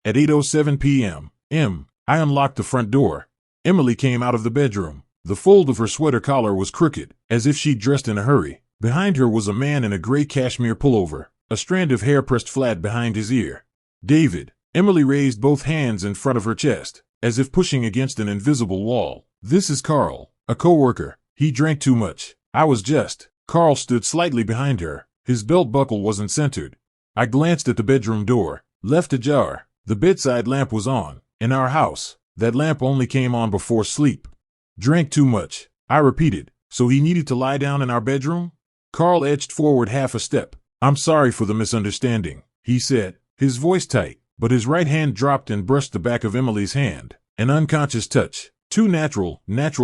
At 8:07 p.m., I unlocked the front door. Emily came out of the bedroom. The fold of her sweater collar was crooked, as if she'd dressed in a hurry. Behind her was a man in a gray cashmere pullover, a strand of hair pressed flat behind his ear. David. Emily raised both hands in front of her chest, as if pushing against an invisible wall. This is Carl, a coworker. He drank too much. I was just. Carl stood slightly behind her. His belt buckle wasn't centered. I glanced at the bedroom door, left ajar. The bedside lamp was on. In our house, that lamp only came on before sleep. Drank too much, I repeated. So he needed to lie down in our bedroom? Carl edged forward half a step. I'm sorry for the misunderstanding, he said, his voice tight, but his right hand dropped and brushed the back of Emily's hand. An unconscious touch. Too natural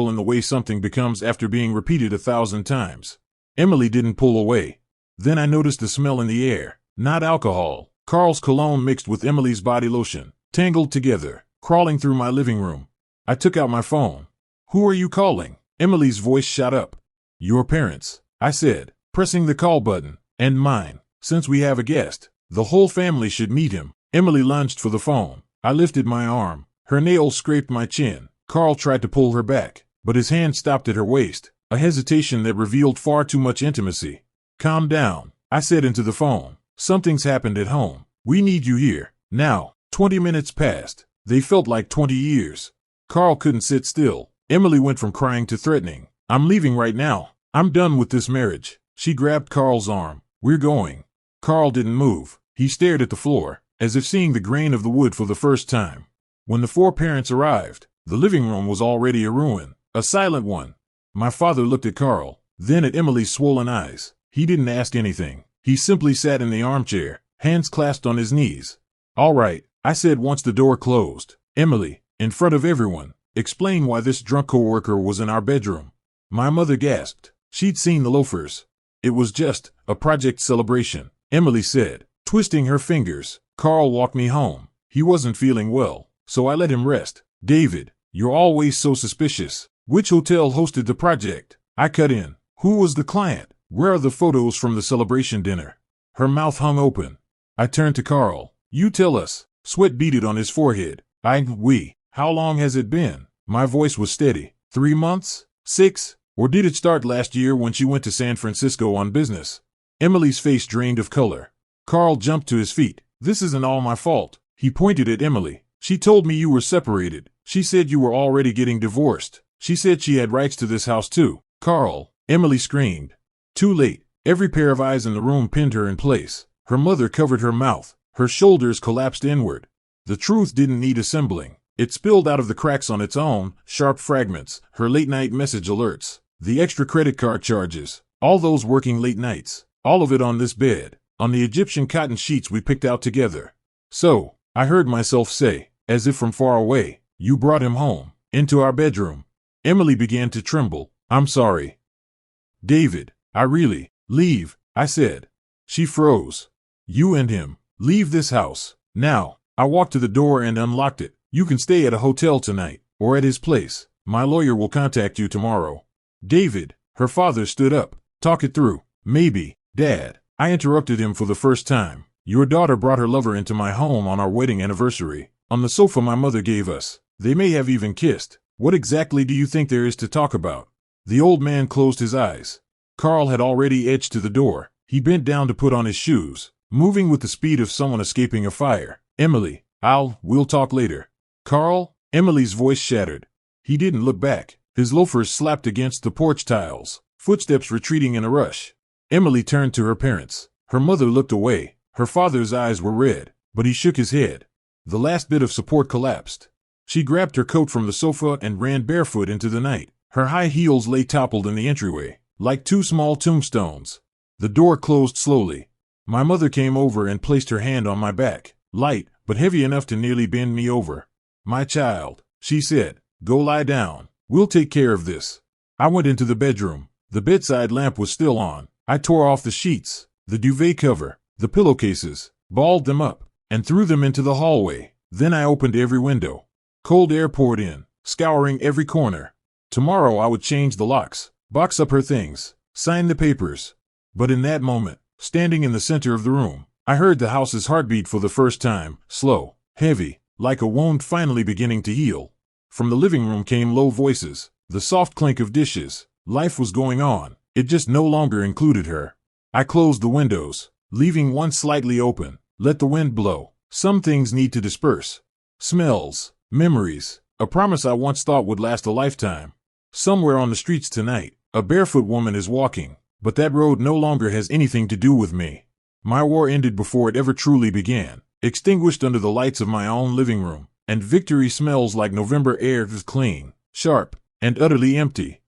in the way something becomes after being repeated 1,000 times. Emily didn't pull away. Then I noticed the smell in the air. Not alcohol. Carl's cologne mixed with Emily's body lotion, tangled together, crawling through my living room. I took out my phone. Who are you calling? Emily's voice shot up. Your parents, I said, pressing the call button. And mine, since we have a guest. The whole family should meet him. Emily lunged for the phone. I lifted my arm. Her nails scraped my chin. Carl tried to pull her back, but his hand stopped at her waist, a hesitation that revealed far too much intimacy. Calm down, I said into the phone. Something's happened at home. We need you here, now. 20 minutes passed. They felt like 20 years. Carl couldn't sit still. Emily went from crying to threatening. I'm leaving right now. I'm done with this marriage. She grabbed Carl's arm. We're going. Carl didn't move. He stared at the floor, as if seeing the grain of the wood for the first time. When the four parents arrived, the living room was already a ruin, a silent one. My father looked at Carl, then at Emily's swollen eyes. He didn't ask anything. He simply sat in the armchair, hands clasped on his knees. All right, I said once the door closed. Emily, in front of everyone, explain why this drunk coworker was in our bedroom. My mother gasped. She'd seen the loafers. It was just a project celebration, Emily said, twisting her fingers. Carl walked me home. He wasn't feeling well, so I let him rest. David, you're always so suspicious. Which hotel hosted the project? I cut in. Who was the client? Where are the photos from the celebration dinner? Her mouth hung open. I turned to Carl. You tell us. Sweat beaded on his forehead. We. How long has it been? My voice was steady. 3 months? 6? Or did it start last year when she went to San Francisco on business? Emily's face drained of color. Carl jumped to his feet. This isn't all my fault. He pointed at Emily. She told me you were separated. She said you were already getting divorced. She said she had rights to this house too. Carl, Emily screamed. Too late. Every pair of eyes in the room pinned her in place. Her mother covered her mouth. Her shoulders collapsed inward. The truth didn't need assembling. It spilled out of the cracks on its own, sharp fragments, her late-night message alerts, the extra credit card charges, all those working late nights, all of it on this bed, on the Egyptian cotton sheets we picked out together. So, I heard myself say, as if from far away, you brought him home, into our bedroom. Emily began to tremble. I'm sorry. David, I really, leave, I said. She froze. You and him, leave this house, now. I walked to the door and unlocked it. You can stay at a hotel tonight, or at his place. My lawyer will contact you tomorrow. David, her father stood up. Talk it through. Maybe, Dad. I interrupted him for the first time. Your daughter brought her lover into my home on our wedding anniversary, on the sofa my mother gave us. They may have even kissed. What exactly do you think there is to talk about? The old man closed his eyes. Carl had already edged to the door. He bent down to put on his shoes, moving with the speed of someone escaping a fire. Emily, we'll talk later. Carl? Emily's voice shattered. He didn't look back. His loafers slapped against the porch tiles, footsteps retreating in a rush. Emily turned to her parents. Her mother looked away. Her father's eyes were red, but he shook his head. The last bit of support collapsed. She grabbed her coat from the sofa and ran barefoot into the night. Her high heels lay toppled in the entryway, like two small tombstones. The door closed slowly. My mother came over and placed her hand on my back, light, but heavy enough to nearly bend me over. My child, she said, go lie down. We'll take care of this. I went into the bedroom. The bedside lamp was still on. I tore off the sheets, the duvet cover, the pillowcases, balled them up, and threw them into the hallway. Then I opened every window. Cold air poured in, scouring every corner. Tomorrow I would change the locks, box up her things, sign the papers. But in that moment, standing in the center of the room, I heard the house's heartbeat for the first time, slow, heavy, like a wound finally beginning to heal. From the living room came low voices, the soft clink of dishes. Life was going on. It just no longer included her. I closed the windows, leaving one slightly open. Let the wind blow. Some things need to disperse. Smells, memories, a promise I once thought would last a lifetime. Somewhere on the streets tonight, a barefoot woman is walking, but that road no longer has anything to do with me. My war ended before it ever truly began, extinguished under the lights of my own living room, and victory smells like November air is clean, sharp, and utterly empty.